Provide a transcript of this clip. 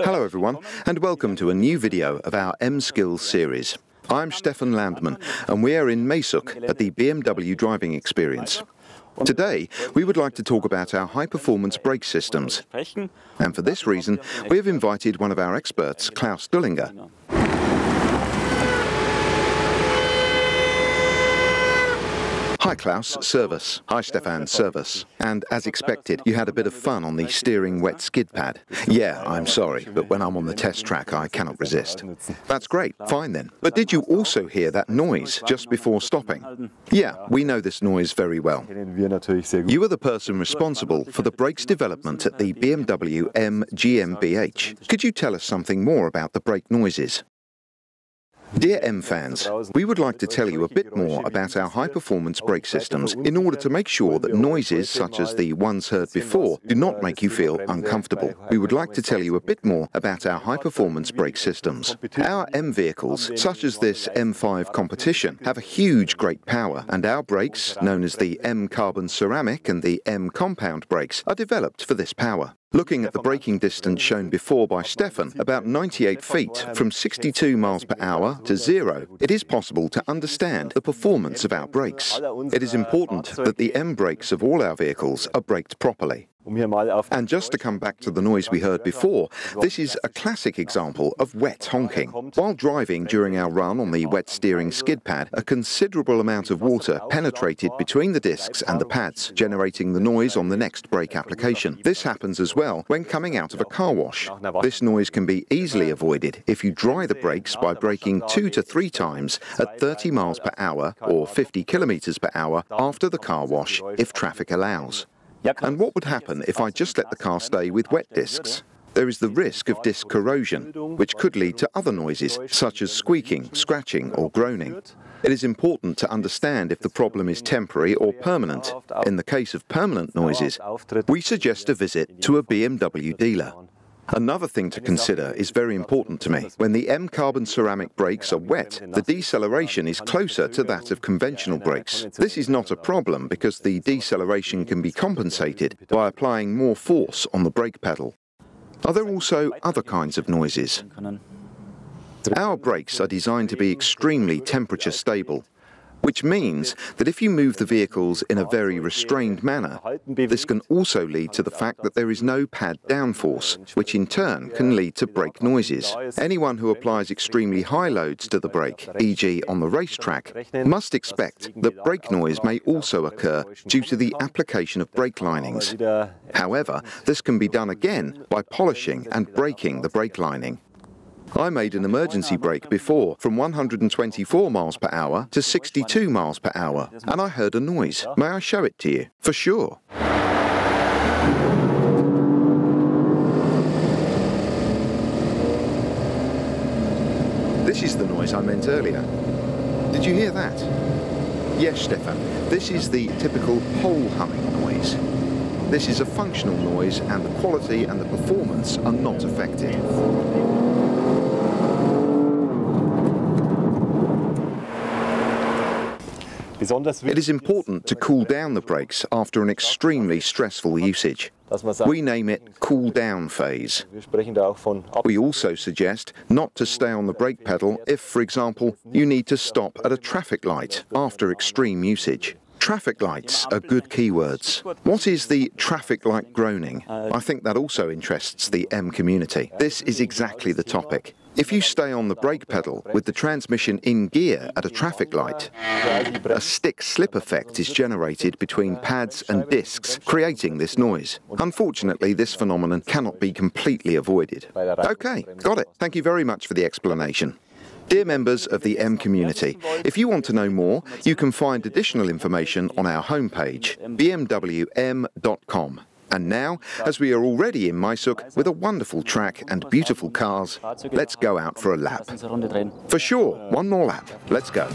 Hello everyone, and welcome to a new video of our M Skills series. I'm Stefan Landman, and we are in Maysuk at the BMW driving experience. Today, we would like to talk about our high-performance brake systems. And for this reason, we have invited one of our experts, Klaus Dullinger. Hi Klaus, Servus. Hi Stefan, Servus. And as expected, you had a bit of fun on the steering wet skid pad. Yeah, I'm sorry, but when I'm on the test track, I cannot resist. That's great, fine then. But did you also hear that noise just before stopping? Yeah, we know this noise very well. You are the person responsible for the brakes development at the BMW M GmbH. Could you tell us something more about the brake noises? Dear M fans, we would like to tell you a bit more about our high-performance brake systems in order to make sure that noises such as the ones heard before do not make you feel uncomfortable. We would like to tell you a bit more about our high-performance brake systems. Our M vehicles, such as this M5 competition, have a huge great power, and our brakes, known as the M carbon ceramic and the M compound brakes, are developed for this power. Looking at the braking distance shown before by Stefan, about 98 feet, from 62 miles per hour to 0, it is possible to understand the performance of our brakes. It is important that the M brakes of all our vehicles are braked properly. And just to come back to the noise we heard before, this is a classic example of wet honking. While driving during our run on the wet steering skid pad, a considerable amount of water penetrated between the discs and the pads, generating the noise on the next brake application. This happens as well when coming out of a car wash. This noise can be easily avoided if you dry the brakes by braking 2 to 3 times at 30 miles per hour or 50 kilometers per hour after the car wash, if traffic allows. And what would happen if I just let the car stay with wet discs? There is the risk of disc corrosion, which could lead to other noises, such as squeaking, scratching or groaning. It is important to understand if the problem is temporary or permanent. In the case of permanent noises, we suggest a visit to a BMW dealer. Another thing to consider is very important to me. When the M carbon ceramic brakes are wet, the deceleration is closer to that of conventional brakes. This is not a problem because the deceleration can be compensated by applying more force on the brake pedal. Are there also other kinds of noises? Our brakes are designed to be extremely temperature stable, which means that if you move the vehicles in a very restrained manner, this can also lead to the fact that there is no pad downforce, which in turn can lead to brake noises. Anyone who applies extremely high loads to the brake, e.g. on the racetrack, must expect that brake noise may also occur due to the application of brake linings. However, this can be done again by polishing and braking the brake lining. I made an emergency brake before, from 124 miles per hour to 62 miles per hour, and I heard a noise. May I show it to you? For sure. This is the noise I meant earlier. Did you hear that? Yes, Stefan, this is the typical pole humming noise. This is a functional noise, and the quality and the performance are not affected. It is important to cool down the brakes after an extremely stressful usage. We name it cool down phase. We also suggest not to stay on the brake pedal if, for example, you need to stop at a traffic light after extreme usage. Traffic lights are good keywords. What is the traffic light groaning? I think that also interests the M community. This is exactly the topic. If you stay on the brake pedal with the transmission in gear at a traffic light, a stick-slip effect is generated between pads and discs, creating this noise. Unfortunately, this phenomenon cannot be completely avoided. Okay, got it. Thank you very much for the explanation. Dear members of the M community, if you want to know more, you can find additional information on our homepage, bmwm.com. And now, as we are already in Maysuk with a wonderful track and beautiful cars, let's go out for a lap. For sure, one more lap. Let's go.